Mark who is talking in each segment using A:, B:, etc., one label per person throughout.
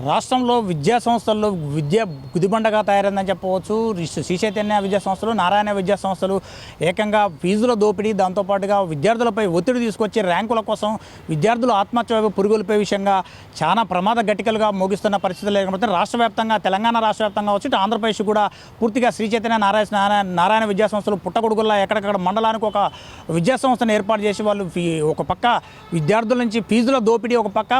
A: రాష్ట్రంలో విద్యా సంస్థల్లో విద్య గుదిబండగా తయారైందని చెప్పవచ్చు. శ్రీ చైతన్య విద్యా సంస్థలు, నారాయణ విద్యా సంస్థలు ఏకంగా ఫీజుల దోపిడీ, దాంతోపాటుగా విద్యార్థులపై ఒత్తిడి తీసుకొచ్చి ర్యాంకుల కోసం విద్యార్థులు ఆత్మహత్య వైపు పురుగులపై విషయంగా చాలా ప్రమాద గట్టికలుగా మోగిస్తున్న పరిస్థితులు లేకపోతే రాష్ట్ర వ్యాప్తంగా, తెలంగాణ రాష్ట్ర వ్యాప్తంగా వచ్చి ఆంధ్రప్రదేశ్ కూడా పూర్తిగా శ్రీ చైతన్య నారాయణ విద్యా సంస్థలు పుట్టగొడుగుల్లా ఎక్కడెక్కడ మండలానికి ఒక విద్యా సంస్థను ఏర్పాటు చేసి వాళ్ళు ఒక పక్క విద్యార్థుల నుంచి ఫీజుల దోపిడీ, ఒక పక్క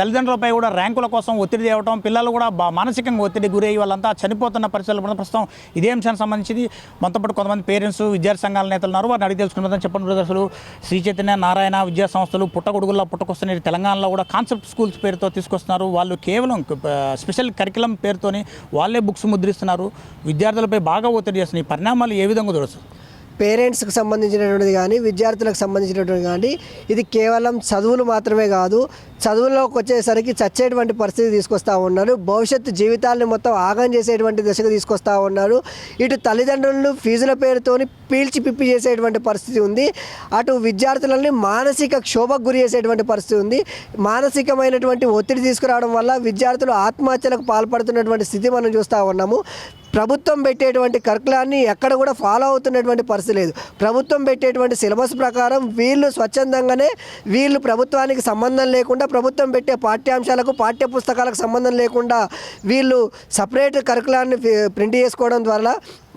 A: తల్లిదండ్రులపై కూడా ర్యాంకుల కోసం ఒత్తిడి తేవటం, పిల్లలు కూడా మానసికంగా ఒత్తిడి గురయ్యి వాళ్ళంతా చనిపోతున్న పరిస్థితులు ప్రస్తుతం ఇదే అంశానికి సంబంధించి మనతో పాటు కొంతమంది పేరెంట్స్, విద్యార్థి సంఘాల నేతలు ఉన్నారు. వారిని అడిగి తెలుసుకుంటుందని చెప్పండి బ్రదర్. అసలు శ్రీ చైతన్య నారాయణ విద్యా సంస్థలు పుట్టగొడుగుల్లా పుట్టుకొస్తున్న తెలంగాణలో కూడా కాన్సెప్ట్ స్కూల్స్ పేరుతో తీసుకొస్తున్నారు. వాళ్ళు కేవలం స్పెషల్ కరికులం పేరుతోని వాళ్ళే బుక్స్ ముద్రిస్తున్నారు, విద్యార్థులపై బాగా ఒత్తిడి చేస్తున్నారు. ఈ పరిణామాలు ఏ విధంగా చూడవచ్చు?
B: పేరెంట్స్కి సంబంధించినటువంటిది కానీ, విద్యార్థులకు సంబంధించినటువంటి కానీ, ఇది కేవలం చదువులు మాత్రమే కాదు, చదువుల్లోకి వచ్చేసరికి చచ్చేటువంటి పరిస్థితి తీసుకొస్తూ ఉన్నారు. భవిష్యత్తు జీవితాలను మొత్తం ఆగం చేసేటువంటి దశకు తీసుకొస్తూ ఉన్నారు. ఇటు తల్లిదండ్రులను ఫీజుల పేరుతోని పీల్చి పిప్పి చేసేటువంటి పరిస్థితి ఉంది. అటు విద్యార్థులని మానసిక క్షోభకు గురి చేసేటువంటి పరిస్థితి ఉంది. మానసికమైనటువంటి ఒత్తిడి తీసుకురావడం వల్ల విద్యార్థులు ఆత్మహత్యలకు పాల్పడుతున్నటువంటి స్థితి మనం చూస్తూ ఉన్నాము. ప్రభుత్వం పెట్టేటువంటి కరికులాన్ని ఎక్కడ కూడా ఫాలో అవుతున్నటువంటి పరిస్థితి లేదు. ప్రభుత్వం పెట్టేటువంటి సిలబస్ ప్రకారం వీళ్ళు స్వచ్ఛందంగానే, వీళ్ళు ప్రభుత్వానికి సంబంధం లేకుండా, ప్రభుత్వం పెట్టే పాఠ్యాంశాలకు, పాఠ్య పుస్తకాలకు సంబంధం లేకుండా వీళ్ళు సపరేట్ కరికులాన్ని ప్రింట్ చేసుకోవడం ద్వారా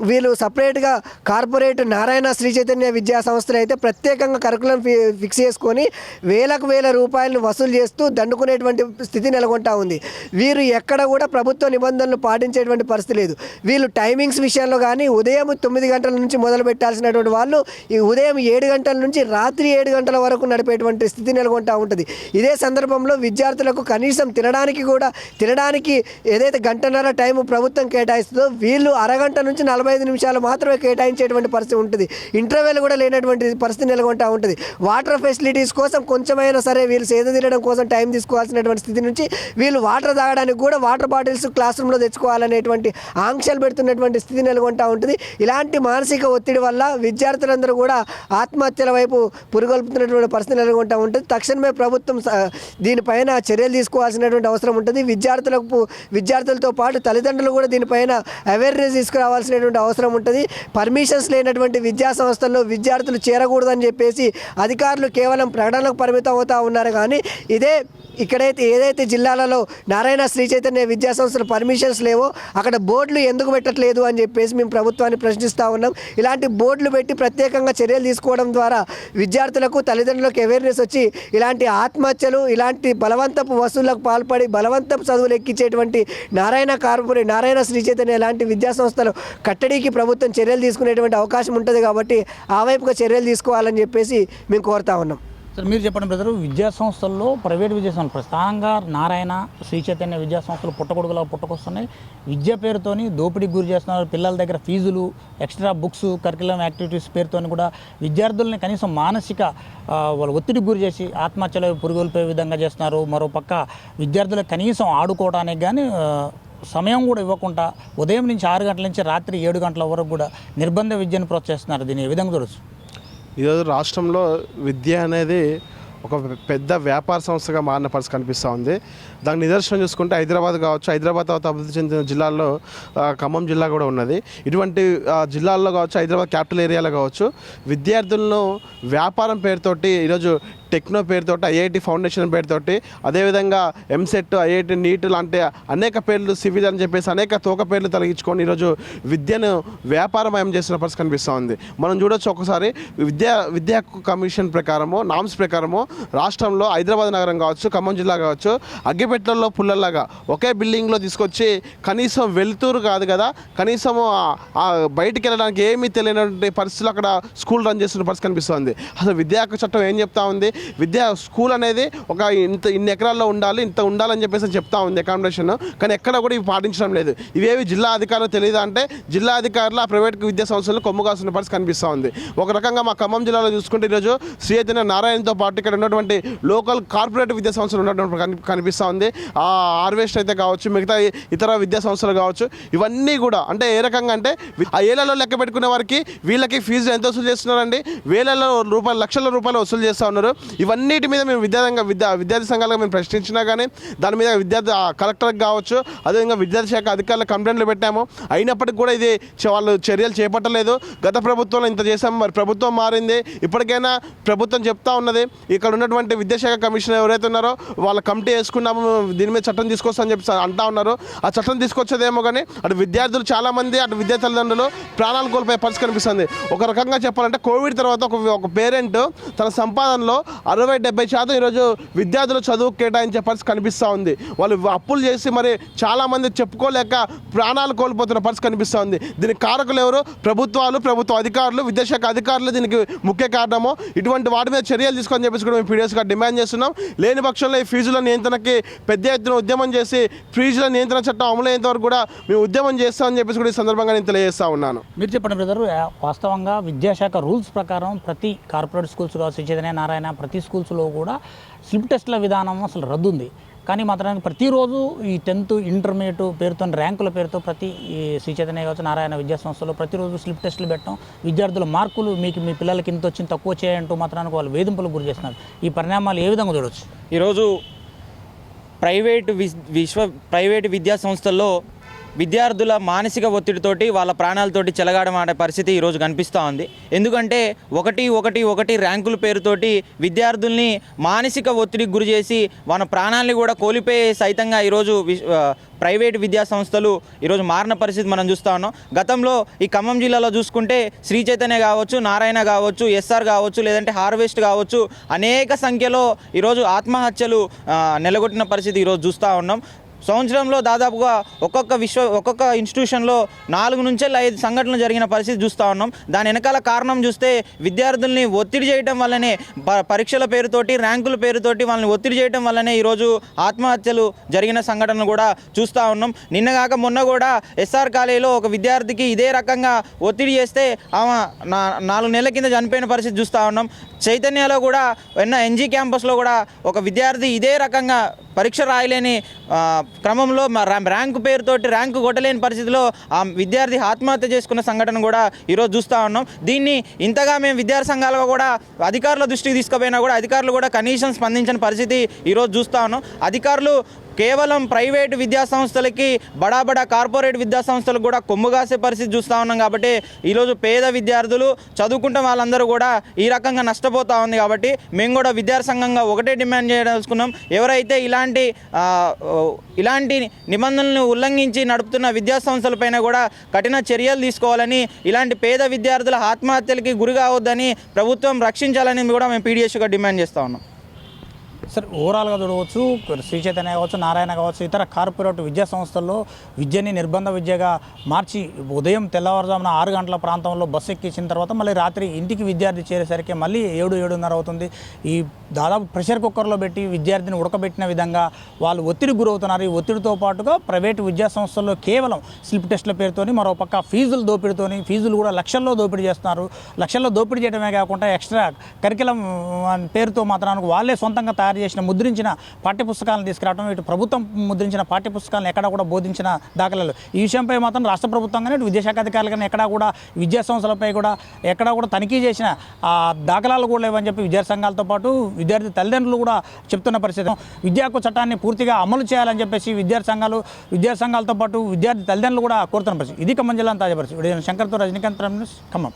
B: వీళ్ళు సపరేట్గా కార్పొరేట్ నారాయణ శ్రీ చైతన్య విద్యా సంస్థలు అయితే ప్రత్యేకంగా కరికులం ఫిక్స్ చేసుకొని వేల రూపాయలను వసూలు చేస్తూ దండుకునేటువంటి స్థితి నెలకొంటా ఉంది. వీరు ఎక్కడ కూడా ప్రభుత్వ నిబంధనలు పాటించేటువంటి పరిస్థితి లేదు. వీళ్ళు టైమింగ్స్ విషయంలో కానీ ఉదయం 9 గంటల నుంచి మొదలు పెట్టాల్సినటువంటి వాళ్ళు ఈ ఉదయం 7 గంటల నుంచి రాత్రి 7 గంటల వరకు నడిపేటువంటి స్థితి నెలకొంటా ఉంటుంది. ఇదే సందర్భంలో విద్యార్థులకు కనీసం తినడానికి ఏదైతే గంటన్నర టైం ప్రభుత్వం కేటాయిస్తుందో వీళ్ళు అరగంట నుంచి 45 నిమిషాలు మాత్రమే కేటాయించేటువంటి పరిస్థితి ఉంటుంది. ఇంటర్వెల్ కూడా లేనటువంటి పరిస్థితి నెలకొంటా ఉంటుంది. వాటర్ ఫెసిలిటీస్ కోసం కొంచెమైనా సరే వీళ్ళు సేద తీరడం కోసం టైం తీసుకోవాల్సినటువంటి స్థితి నుంచి వీళ్ళు వాటర్ తాగడానికి కూడా వాటర్ బాటిల్స్ క్లాస్ రూమ్లో తెచ్చుకోవాలనేటువంటి ఆంక్షలు పెడుతున్నటువంటి స్థితి నెలకొంటా ఉంటుంది. ఇలాంటి మానసిక ఒత్తిడి వల్ల విద్యార్థులందరూ కూడా ఆత్మహత్యల వైపు పురుగొల్పుతున్నటువంటి పరిస్థితి నెలకొంటా ఉంటుంది. తక్షణమే ప్రభుత్వం దీనిపైన చర్యలు తీసుకోవాల్సినటువంటి అవసరం ఉంటుంది. విద్యార్థులతో పాటు తల్లిదండ్రులు కూడా దీనిపైన అవేర్నెస్ తీసుకురావాల్సినటువంటి అవసరం ఉంటుంది. పర్మిషన్స్ లేనటువంటి విద్యా సంస్థల్లో విద్యార్థులు చేరకూడదని చెప్పేసి అధికారులు కేవలం ప్రకటనలకు పరిమితం అవుతూ ఉన్నారు. కానీ ఏదైతే జిల్లాలలో నారాయణ శ్రీ చైతన్య విద్యా సంస్థలు పర్మిషన్స్ లేవో అక్కడ బోర్డులు ఎందుకు పెట్టట్లేదు అని చెప్పేసి మేము ప్రభుత్వాన్ని ప్రశ్నిస్తూ ఉన్నాం. ఇలాంటి బోర్డులు పెట్టి ప్రత్యేకంగా చర్యలు తీసుకోవడం ద్వారా విద్యార్థులకు, తల్లిదండ్రులకు అవేర్నెస్ వచ్చి ఇలాంటి ఆత్మహత్యలు, ఇలాంటి బలవంతపు వసూళ్లకు పాల్పడి బలవంతపు చదువులు ఎక్కించేటువంటి నారాయణ శ్రీ చైతన్య ఇలాంటి విద్యా సంస్థలు కట్టడికి ప్రభుత్వం చర్యలు తీసుకునేటువంటి అవకాశం ఉంటుంది. కాబట్టి ఆ వైపుగా చర్యలు తీసుకోవాలని చెప్పేసి మేము కోరుతా ఉన్నాం.
A: సార్, మీరు చెప్పండి బ్రదర్, విద్యా సంస్థల్లో ప్రైవేట్ విద్యా సంస్థలు ప్రధానంగా నారాయణ శ్రీ చైతన్య విద్యా సంస్థలు పుట్టగొడుగులా పుట్టుకొస్తున్నాయి. విద్య పేరుతోని దోపిడీకి గురి చేస్తున్నారు. పిల్లల దగ్గర ఫీజులు, ఎక్స్ట్రా బుక్స్, కరికులం యాక్టివిటీస్ పేరుతోని కూడా విద్యార్థుల్ని కనీసం మానసిక వాళ్ళు ఒత్తిడికి గురి చేసి ఆత్మహత్యలు పురుగొల్పే విధంగా చేస్తున్నారు. మరోపక్క విద్యార్థులకు కనీసం ఆడుకోవడానికి కానీ సమయం కూడా ఇవ్వకుండా ఉదయం నుంచి 6 గంటల నుంచి రాత్రి 7 గంటల వరకు కూడా నిర్బంధ విద్యను ప్రోత్సహిస్తున్నారు. దీన్ని ఏ విధంగా చూడవచ్చు?
C: ఈరోజు రాష్ట్రంలో విద్య అనేది ఒక పెద్ద వ్యాపార సంస్థగా మారిన పరిస్థితి కనిపిస్తూ ఉంది. దానికి నిదర్శనం చూసుకుంటే హైదరాబాద్ కావచ్చు, హైదరాబాద్ తర్వాత అభివృద్ధి చెందిన జిల్లాల్లో ఖమ్మం జిల్లా కూడా ఉన్నది. ఇటువంటి జిల్లాల్లో కావచ్చు, హైదరాబాద్ క్యాపిటల్ ఏరియాలో కావచ్చు, విద్యార్థులను వ్యాపారం పేరుతోటి ఈరోజు టెక్నో పేరుతోటి, ఐఐటి ఫౌండేషన్ పేరుతోటి, అదేవిధంగా ఎంసెట్, ఐఐటి, నీట్ లాంటి అనేక పేర్లు, సివిల్ అని చెప్పేసి అనేక తోక పేర్లు తొలగించుకొని ఈరోజు విద్యను వ్యాపారమయం చేస్తున్న పరిస్థితి కనిపిస్తూ ఉంది. మనం చూడొచ్చు ఒకసారి విద్యా హక్కు కమిషన్ ప్రకారము, నామ్స్ ప్రకారము రాష్ట్రంలో హైదరాబాద్ నగరం కావచ్చు, ఖమ్మం జిల్లా కావచ్చు, అగ్గిపెట్టెల్లో పుల్లల్లాగా ఒకే బిల్డింగ్లో తీసుకొచ్చి కనీసం వెలుతురు కాదు కదా, కనీసం బయటికి వెళ్ళడానికి ఏమీ తెలియనటువంటి పరిస్థితులు అక్కడ స్కూల్ రన్ చేస్తున్న పరిస్థితి కనిపిస్తుంది. అసలు విద్యా హక్కు చట్టం ఏం చెప్తా ఉంది? స్కూల్ అనేది ఒక ఇన్ని ఎకరాల్లో ఉండాలని చెప్పేసి చెప్తా ఉంది అకామిడేషన్. కానీ ఎక్కడ కూడా ఇవి పాటించడం లేదు. ఇవేవి జిల్లా అధికారులు తెలియదా అంటే జిల్లా అధికారులు ఆ ప్రైవేట్ విద్యా సంస్థలను కొమ్ముగాస్తున్న పరిస్థితి కనిపిస్తూ ఉంది. ఒక రకంగా మా ఖమ్మం జిల్లాలో చూసుకుంటే ఈరోజు శ్రీ చైతన్య నారాయణతో పాటు ఇక్కడ ఉన్నటువంటి లోకల్ కార్పొరేట్ విద్యా సంస్థలు ఉన్నటువంటి కనిపిస్తూ ఉంది. హార్వెస్ట్ అయితే కావచ్చు, మిగతా ఇతర విద్యా సంస్థలు కావచ్చు, ఇవన్నీ కూడా అంటే ఏ రకంగా అంటే ఆ ఏళ్లలో లెక్క పెట్టుకునే వారికి వీళ్ళకి ఫీజు ఎంత వసూలు చేస్తున్నారండి? వేల రూపాయలు, లక్షల రూపాయలు వసూలు చేస్తూ ఉన్నారు. ఇవన్నిటి మీద మేము విద్యార్థి సంఘాలుగా మేము ప్రశ్నించినా కానీ దాని మీద కలెక్టర్కి కావచ్చు, అదేవిధంగా విద్యార్థి శాఖ అధికారులు కంప్లైంట్లు పెట్టాము. అయినప్పటికీ కూడా ఇది వాళ్ళు చర్యలు చేపట్టలేదు. గత ప్రభుత్వంలో ఇంత చేసాము, మరి ప్రభుత్వం మారింది, ఇప్పటికైనా ప్రభుత్వం చెప్తా ఉన్నది ఇక్కడ ఉన్నటువంటి విద్యాశాఖ కమిషనర్ ఎవరైతే ఉన్నారో వాళ్ళ కమిటీ వేసుకున్నాము, దీని మీద చట్టం తీసుకొస్తామని చెప్పి అంటా ఉన్నారు. ఆ చట్టం తీసుకొచ్చేదేమో కానీ అటు విద్యార్థులు చాలామంది, అటు విద్యా తల్లిదండ్రులు ప్రాణాలు కోల్పోయే పరిస్థితి కనిపిస్తుంది. ఒక రకంగా చెప్పాలంటే కోవిడ్ తర్వాత ఒక పేరెంట్ తన సంపాదనలో 60-70% ఈరోజు విద్యార్థులు చదువు కేటాయించే పరిస్థితి కనిపిస్తూ ఉంది. వాళ్ళు అప్పులు చేసి మరి చాలామంది చెప్పుకోలేక ప్రాణాలు కోల్పోతున్న పరిస్థితి కనిపిస్తూ ఉంది. దీనికి కారకులు ఎవరు? ప్రభుత్వాలు, ప్రభుత్వ అధికారులు, విద్యాశాఖ అధికారులు దీనికి ముఖ్య కారణము. ఇటువంటి వాటి మీద చర్యలు తీసుకొని చెప్పేసి కూడా మేము పీడిఎస్గా డిమాండ్ చేస్తున్నాం. లేని పక్షంలో ఈ ఫీజుల నియంత్రణకి పెద్ద ఎత్తున ఉద్యమం చేసి ఫీజుల నియంత్రణ చట్టం అమలయ్యేంత వరకు కూడా మేము ఉద్యమం చేస్తామని చెప్పేసి కూడా ఈ సందర్భంగా నేను తెలియజేస్తా ఉన్నాను.
A: మీరు చెప్పండి బ్రదర్, వాస్తవంగా విద్యాశాఖ రూల్స్ ప్రకారం ప్రతి కార్పొరేట్ స్కూల్స్ కావచ్చు, చైతన్య నారాయణ ప్రతి స్కూల్స్లో కూడా స్లిప్ టెస్ట్ల విధానం అసలు రద్దు ఉంది. కానీ మాత్రానికి ప్రతిరోజు ఈ 10th ఇంటర్మీడియట్ పేరుతో ర్యాంకుల పేరుతో ప్రతి శ్రీ చైతన్య కావచ్చు, నారాయణ విద్యా సంస్థలో ప్రతిరోజు స్లిప్ టెస్టులు పెట్టడం, విద్యార్థుల మార్కులు మీ పిల్లలకి ఇంత వచ్చింది తక్కువ చేయంటూ మాత్రానికి వాళ్ళు వేధింపులకు గురి చేస్తున్నారు. ఈ పరిణామాలు ఏ విధంగా చూడవచ్చు?
D: ఈరోజు ప్రైవేటు విద్యా సంస్థల్లో విద్యార్థుల మానసిక ఒత్తిడితోటి వాళ్ళ ప్రాణాలతోటి చెలగాడమాడే పరిస్థితి ఈరోజు కనిపిస్తూ ఉంది. ఎందుకంటే ఒకటి ర్యాంకుల పేరుతోటి విద్యార్థుల్ని మానసిక ఒత్తిడికి గురి చేసి వాళ్ళ ప్రాణాలని కూడా కోల్పోయే సైతంగా ఈరోజు ప్రైవేటు విద్యా సంస్థలు ఈరోజు మారిన పరిస్థితి మనం చూస్తూ ఉన్నాం. గతంలో ఈ ఖమ్మం జిల్లాలో చూసుకుంటే శ్రీ చైతన్య కావచ్చు, నారాయణ కావచ్చు, ఎస్ఆర్ కావచ్చు, లేదంటే హార్వెస్ట్ కావచ్చు, అనేక సంఖ్యలో ఈరోజు ఆత్మహత్యలు నెలకొట్టిన పరిస్థితి ఈరోజు చూస్తూ ఉన్నాం. సంవత్సరంలో దాదాపుగా ఒక్కొక్క ఇన్స్టిట్యూషన్లో 4 నుంచి 5 సంఘటనలు జరిగిన పరిస్థితి చూస్తూ ఉన్నాం. దాని వెనకాల కారణం చూస్తే విద్యార్థుల్ని ఒత్తిడి చేయడం వల్లనే, పరీక్షల పేరుతోటి, ర్యాంకుల పేరుతోటి వాళ్ళని ఒత్తిడి చేయడం వల్లనే ఈరోజు ఆత్మహత్యలు జరిగిన సంఘటనలు కూడా చూస్తూ ఉన్నాం. నిన్నగాక మొన్న కూడా ఎస్ఆర్ కాలేజీలో ఒక విద్యార్థికి ఇదే రకంగా ఒత్తిడి చేస్తే ఆమె 4 నెలల కింద చనిపోయిన పరిస్థితి చూస్తూ ఉన్నాం. చైతన్యలో కూడా ఎన్జీ క్యాంపస్లో కూడా ఒక విద్యార్థి ఇదే రకంగా పరీక్ష రాయలేని క్రమంలో ర్యాంకు పేరుతోటి ర్యాంకు కొట్టలేని పరిస్థితిలో ఆ విద్యార్థి ఆత్మహత్య చేసుకున్న సంఘటన కూడా ఈరోజు చూస్తూ ఉన్నాం. దీన్ని ఇంతగా మేము విద్యార్థి సంఘాలుగా కూడా అధికారుల దృష్టికి తీసుకుపోయినా కూడా అధికారులు కూడా కనీసం స్పందించని పరిస్థితి ఈరోజు చూస్తూ ఉన్నాం. అధికారులు కేవలం ప్రైవేటు విద్యా సంస్థలకి బడా కార్పొరేట్ విద్యా సంస్థలకు కూడా కొమ్ముగాసే పరిస్థితి చూస్తూ ఉన్నాం. కాబట్టి ఈరోజు పేద విద్యార్థులు చదువుకుంటే వాళ్ళందరూ కూడా ఈ రకంగా నష్టపోతూ ఉంది. కాబట్టి మేము కూడా విద్యార్థి సంఘంగా ఒకటే డిమాండ్ చేయదలుచుకున్నాం, ఎవరైతే ఇలాంటి నిబంధనలను ఉల్లంఘించి నడుపుతున్న విద్యా సంస్థలపైన కూడా కఠిన చర్యలు తీసుకోవాలని, ఇలాంటి పేద విద్యార్థుల ఆత్మహత్యలకి గురి కావద్దని ప్రభుత్వం రక్షించాలని కూడా మేము పీడిఎస్గా డిమాండ్ చేస్తూ ఉన్నాం.
A: సార్, ఓవరాల్గా చూడవచ్చు శ్రీ చైతన్య కావచ్చు, నారాయణ కావచ్చు, ఇతర కార్పొరేట్ విద్యా సంస్థల్లో విద్యని నిర్బంధ విద్యగా మార్చి ఉదయం తెల్లవారుజామున 6 గంటల ప్రాంతంలో బస్సు ఎక్కించిన తర్వాత మళ్ళీ రాత్రి ఇంటికి విద్యార్థి చేరేసరికి మళ్ళీ 7-7:30 అవుతుంది. ఈ దాదాపు ప్రెషర్ కుక్కర్లో పెట్టి విద్యార్థిని ఉడకబెట్టిన విధంగా వాళ్ళు ఒత్తిడికి గురవుతున్నారు. ఈ ఒత్తిడితో పాటుగా ప్రైవేటు విద్యా సంస్థల్లో కేవలం స్లిప్ టెస్టుల పేరుతోని, మరోపక్క ఫీజుల దోపిడీతోని, ఫీజులు కూడా లక్షల్లో దోపిడీ చేస్తున్నారు. లక్షల్లో దోపిడీ చేయడమే కాకుండా ఎక్స్ట్రా కరికులం పేరుతో మాత్రానికి వాళ్ళే సొంతంగా తయారు చేసిన ముద్రించిన పాఠ్యపుస్తకాలను తీసుకురావడం, ఇటు ప్రభుత్వం ముద్రించిన పాఠ్యపుస్తకాలను ఎక్కడా కూడా బోధించిన దాఖలాలు. ఈ విషయంపై మాత్రం రాష్ట్ర ప్రభుత్వం కానీ విద్యాశాఖ అధికారులు కానీ ఎక్కడా కూడా విద్యా సంస్థలపై కూడా ఎక్కడా కూడా తనిఖీ చేసిన దాఖలాలు కూడా లేవని చెప్పి విద్యార్థి సంఘాలతో పాటు విద్యార్థి తల్లిదండ్రులు కూడా చెప్తున్న పరిస్థితి. విద్యా హక్కు చట్టాన్ని పూర్తిగా అమలు చేయాలని చెప్పేసి విద్యార్థి సంఘాలతో పాటు విద్యార్థి తల్లిదండ్రులు కూడా కోరుతున్న పరిస్థితి. ఇది ఖమ్మం జిల్లా తాజా పరిస్థితి. శంకర్తో రజనీకాంత్, ఖమ్మం.